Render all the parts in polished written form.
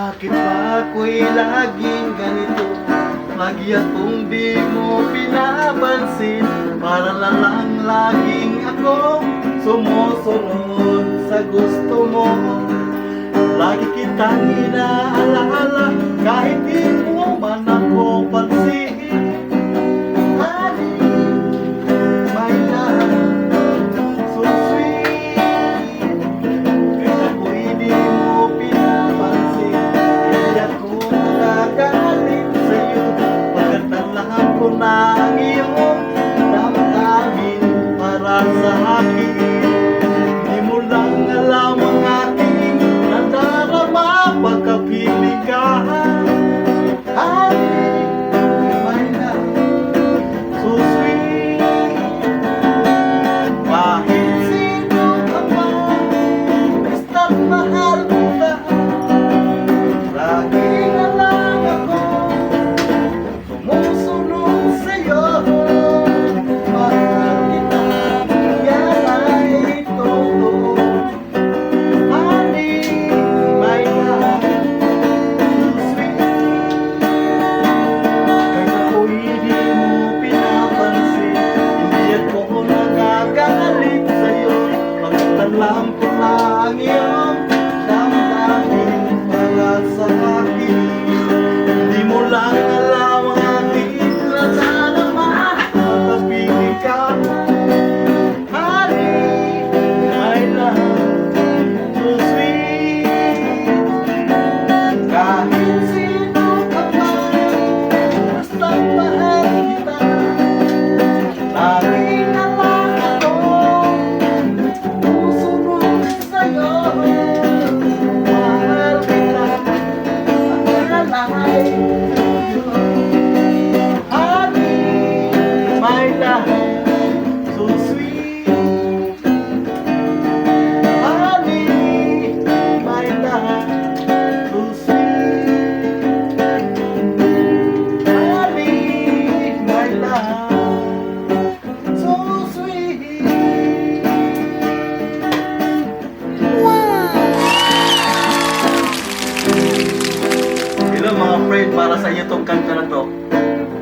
Bakit ba ako'y laging ganito? Lagi akong di mo pinapansin. Para lang laging ako sumusunod sa gusto mo. Lagi kitang inaalaala kahit di mo man ako pansin. Honey, my love, so sweet. Kahit ako'y di mo pinapansin, hindi ako nagagalit sa'yo. Pagkatalahan ko na ang iyong damdamin para sa akin. Di mo lang alam ang aking nadarama pagkapiling ka. Honey, my love, so sweet. Kahit sino ka pa, basta't mahal kita. Lagi na lang ako sumusunod sa'yo. Mahal kita, yan ay totoo. Honey, my love, so sweet. Kahit ako'y di mo pinapansin, hindi ako nagagalit sa'yo. Pagkatalam ko na ang iyong damdamin para sa akin. Di mo lang alam ang aking nadarama pagkapiling ka. Honey, my love, so sweet. Kahit sino ka pa, basta't mahal kita. Lagi na lang ako sumusunod sa'yo. Mahal kita, ang alay. Honey, my love, so sweet. Honey, my love, so sweet. Honey, my love, so sweet. Hello mga friend, para sa inyo tong kanta na to.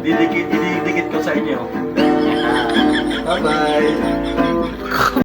Didikit ko sa inyo. Bye-bye.